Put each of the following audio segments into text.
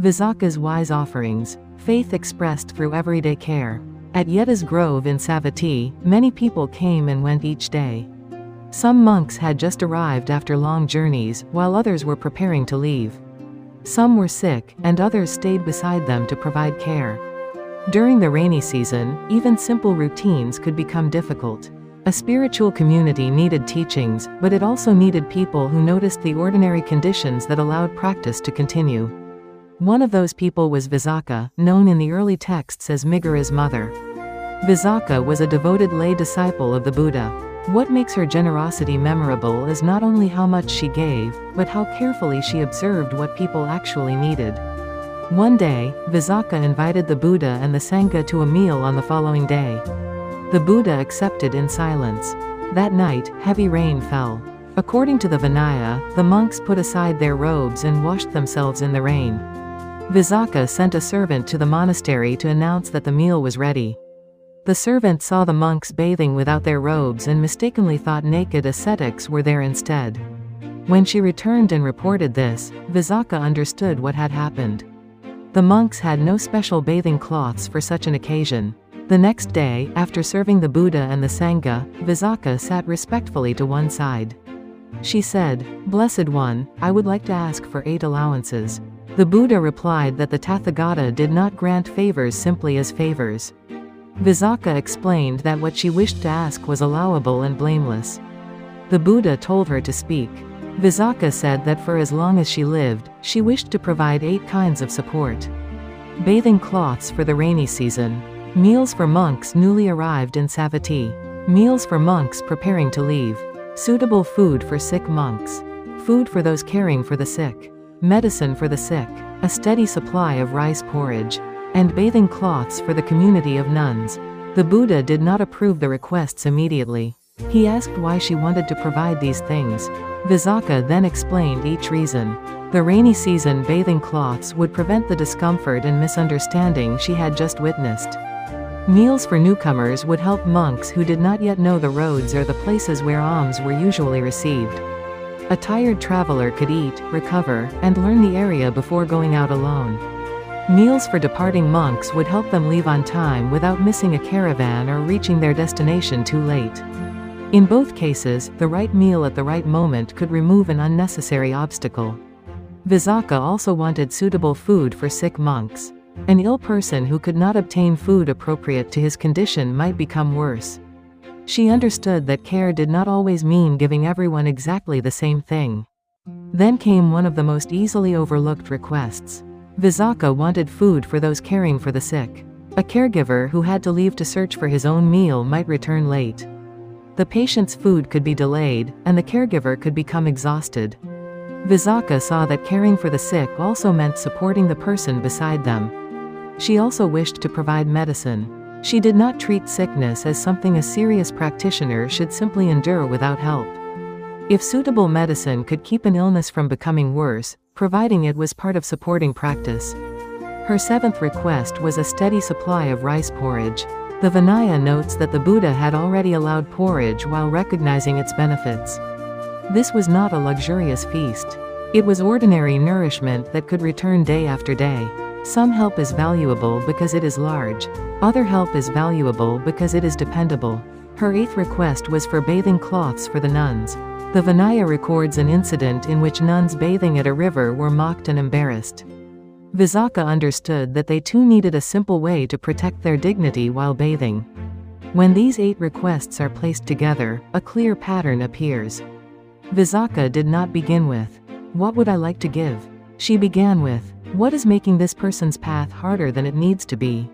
Visakha's wise offerings, faith expressed through everyday care. At Yeda's grove in Savatthi, many people came and went each day. Some monks had just arrived after long journeys, while others were preparing to leave. Some were sick, and others stayed beside them to provide care. During the rainy season, even simple routines could become difficult. A spiritual community needed teachings, but it also needed people who noticed the ordinary conditions that allowed practice to continue. One of those people was Visakha, known in the early texts as Migara's mother. Visakha was a devoted lay disciple of the Buddha. What makes her generosity memorable is not only how much she gave, but how carefully she observed what people actually needed. One day, Visakha invited the Buddha and the Sangha to a meal on the following day. The Buddha accepted in silence. That night, heavy rain fell. According to the Vinaya, the monks put aside their robes and washed themselves in the rain. Visakha sent a servant to the monastery to announce that the meal was ready. The servant saw the monks bathing without their robes and mistakenly thought naked ascetics were there instead. When she returned and reported this, Visakha understood what had happened. The monks had no special bathing cloths for such an occasion. The next day, after serving the Buddha and the Sangha, Visakha sat respectfully to one side. She said, "Blessed One, I would like to ask for 8 allowances." The Buddha replied that the Tathagata did not grant favors simply as favors. Visakha explained that what she wished to ask was allowable and blameless. The Buddha told her to speak. Visakha said that for as long as she lived, she wished to provide 8 kinds of support. Bathing cloths for the rainy season. Meals for monks newly arrived in Savatthi. Meals for monks preparing to leave. Suitable food for sick monks. Food for those caring for the sick. Medicine for the sick. A steady supply of rice porridge. And bathing cloths for the community of nuns. The Buddha did not approve the requests immediately. He asked why she wanted to provide these things. Visakha then explained each reason. The rainy season bathing cloths would prevent the discomfort and misunderstanding she had just witnessed. Meals for newcomers would help monks who did not yet know the roads or the places where alms were usually received. A tired traveler could eat, recover, and learn the area before going out alone. Meals for departing monks would help them leave on time without missing a caravan or reaching their destination too late. In both cases, the right meal at the right moment could remove an unnecessary obstacle. Visakha also wanted suitable food for sick monks. An ill person who could not obtain food appropriate to his condition might become worse. She understood that care did not always mean giving everyone exactly the same thing. Then came one of the most easily overlooked requests. Visakha wanted food for those caring for the sick. A caregiver who had to leave to search for his own meal might return late. The patient's food could be delayed, and the caregiver could become exhausted. Visakha saw that caring for the sick also meant supporting the person beside them. She also wished to provide medicine. She did not treat sickness as something a serious practitioner should simply endure without help. If suitable medicine could keep an illness from becoming worse, providing it was part of supporting practice. Her 7th request was a steady supply of rice porridge. The Vinaya notes that the Buddha had already allowed porridge while recognizing its benefits. This was not a luxurious feast. It was ordinary nourishment that could return day after day. Some help is valuable because it is large. Other help is valuable because it is dependable. Her 8th request was for bathing cloths for the nuns. The Vinaya records an incident in which nuns bathing at a river were mocked and embarrassed. Visakha understood that they too needed a simple way to protect their dignity while bathing. When these 8 requests are placed together, a clear pattern appears. Visakha did not begin with, "What would I like to give?" She began with, "What is making this person's path harder than it needs to be?"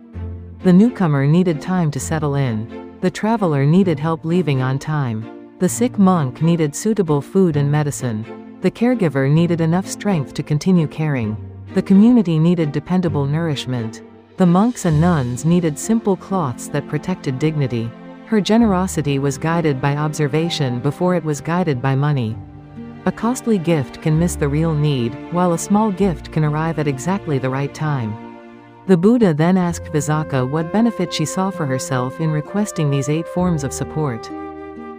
The newcomer needed time to settle in. The traveler needed help leaving on time. The sick monk needed suitable food and medicine. The caregiver needed enough strength to continue caring. The community needed dependable nourishment. The monks and nuns needed simple cloths that protected dignity. Her generosity was guided by observation before it was guided by money. A costly gift can miss the real need, while a small gift can arrive at exactly the right time. The Buddha then asked Visakha what benefit she saw for herself in requesting these 8 forms of support.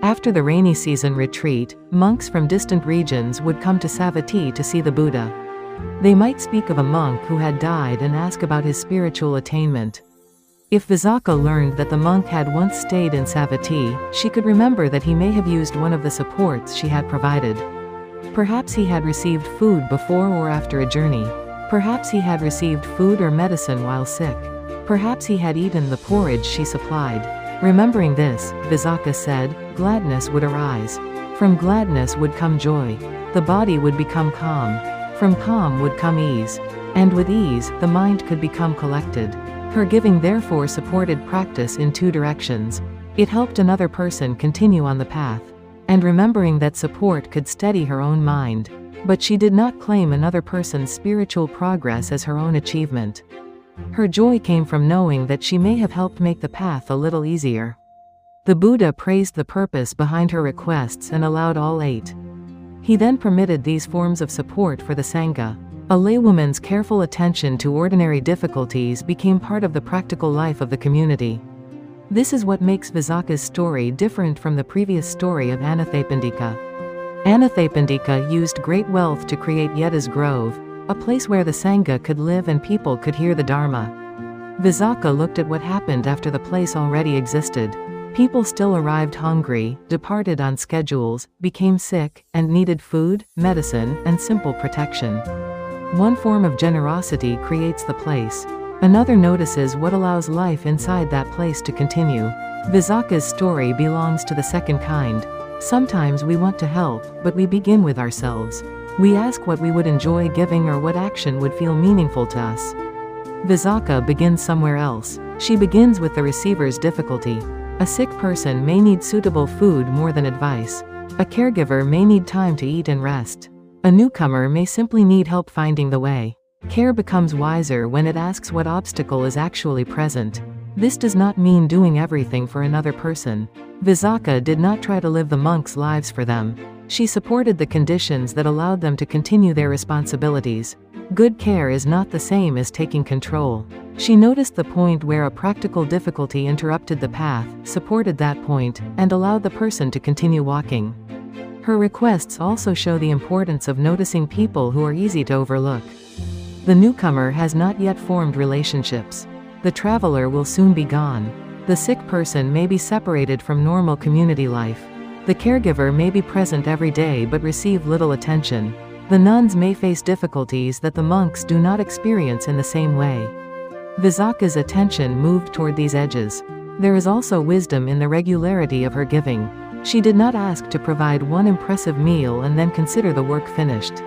After the rainy season retreat, monks from distant regions would come to Savatthi to see the Buddha. They might speak of a monk who had died and ask about his spiritual attainment. If Visakha learned that the monk had once stayed in Savatthi, she could remember that he may have used one of the supports she had provided. Perhaps he had received food before or after a journey. Perhaps he had received food or medicine while sick. Perhaps he had eaten the porridge she supplied. Remembering this, Visakha said, gladness would arise. From gladness would come joy. The body would become calm. From calm would come ease. And with ease, the mind could become collected. Her giving therefore supported practice in two directions. It helped another person continue on the path. And remembering that support could steady her own mind. But she did not claim another person's spiritual progress as her own achievement. Her joy came from knowing that she may have helped make the path a little easier. The Buddha praised the purpose behind her requests and allowed all 8. He then permitted these forms of support for the Sangha. A laywoman's careful attention to ordinary difficulties became part of the practical life of the community. This is what makes Visakha's story different from the previous story of Anathapindika. Anathapindika used great wealth to create Yeta's Grove, a place where the Sangha could live and people could hear the Dharma. Visakha looked at what happened after the place already existed. People still arrived hungry, departed on schedules, became sick, and needed food, medicine, and simple protection. One form of generosity creates the place. Another notices what allows life inside that place to continue. Visakha's story belongs to the second kind. Sometimes we want to help, but we begin with ourselves. We ask what we would enjoy giving or what action would feel meaningful to us. Visakha begins somewhere else. She begins with the receiver's difficulty. A sick person may need suitable food more than advice. A caregiver may need time to eat and rest. A newcomer may simply need help finding the way. Care becomes wiser when it asks what obstacle is actually present. This does not mean doing everything for another person. Visakha did not try to live the monks' lives for them. She supported the conditions that allowed them to continue their responsibilities. Good care is not the same as taking control. She noticed the point where a practical difficulty interrupted the path, supported that point, and allowed the person to continue walking. Her requests also show the importance of noticing people who are easy to overlook. The newcomer has not yet formed relationships. The traveler will soon be gone. The sick person may be separated from normal community life. The caregiver may be present every day but receive little attention. The nuns may face difficulties that the monks do not experience in the same way. Visakha's attention moved toward these edges. There is also wisdom in the regularity of her giving. She did not ask to provide one impressive meal and then consider the work finished.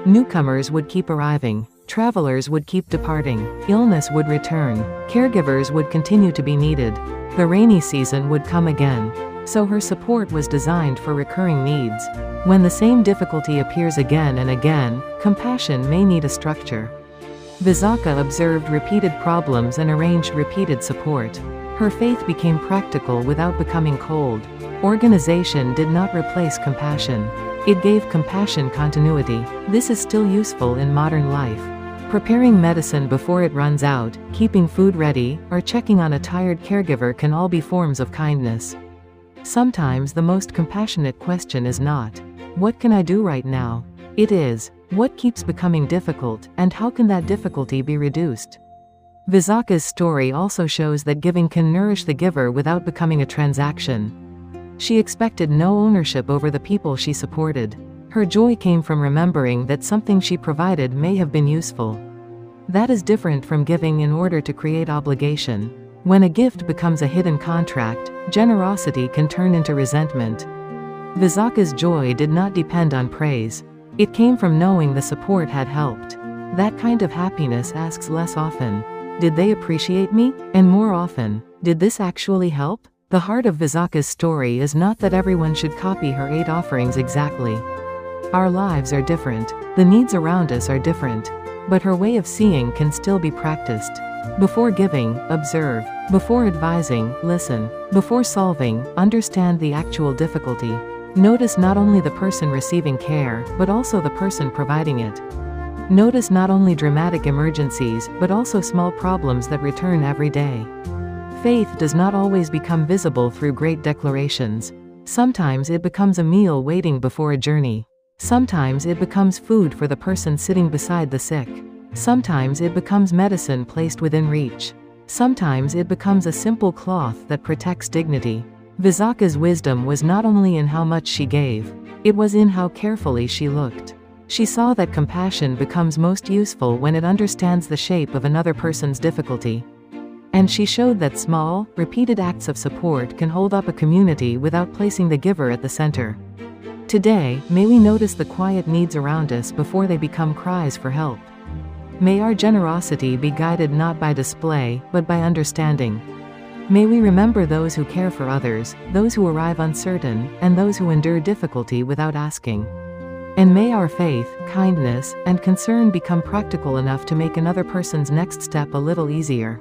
Newcomers would keep arriving. Travelers would keep departing. Illness would return. Caregivers would continue to be needed. The rainy season would come again. So her support was designed for recurring needs. When the same difficulty appears again and again, compassion may need a structure. Visakha observed repeated problems and arranged repeated support. Her faith became practical without becoming cold. Organization did not replace compassion. It gave compassion continuity. This is still useful in modern life. Preparing medicine before it runs out, keeping food ready, or checking on a tired caregiver can all be forms of kindness. Sometimes the most compassionate question is not, "What can I do right now?" It is, "What keeps becoming difficult, and how can that difficulty be reduced?" Visakha's story also shows that giving can nourish the giver without becoming a transaction. She expected no ownership over the people she supported. Her joy came from remembering that something she provided may have been useful. That is different from giving in order to create obligation. When a gift becomes a hidden contract, generosity can turn into resentment. Visakha's joy did not depend on praise. It came from knowing the support had helped. That kind of happiness asks less often, "Did they appreciate me?" and more often, "Did this actually help?" The heart of Visakha's story is not that everyone should copy her 8 offerings exactly. Our lives are different. The needs around us are different. But her way of seeing can still be practiced. Before giving, observe. Before advising, listen. Before solving, understand the actual difficulty. Notice not only the person receiving care, but also the person providing it. Notice not only dramatic emergencies, but also small problems that return every day. Faith does not always become visible through great declarations. Sometimes it becomes a meal waiting before a journey. Sometimes it becomes food for the person sitting beside the sick. Sometimes it becomes medicine placed within reach. Sometimes it becomes a simple cloth that protects dignity. Visakha's wisdom was not only in how much she gave, it was in how carefully she looked. She saw that compassion becomes most useful when it understands the shape of another person's difficulty. And she showed that small, repeated acts of support can hold up a community without placing the giver at the center. Today, may we notice the quiet needs around us before they become cries for help. May our generosity be guided not by display, but by understanding. May we remember those who care for others, those who arrive uncertain, and those who endure difficulty without asking. And may our faith, kindness, and concern become practical enough to make another person's next step a little easier.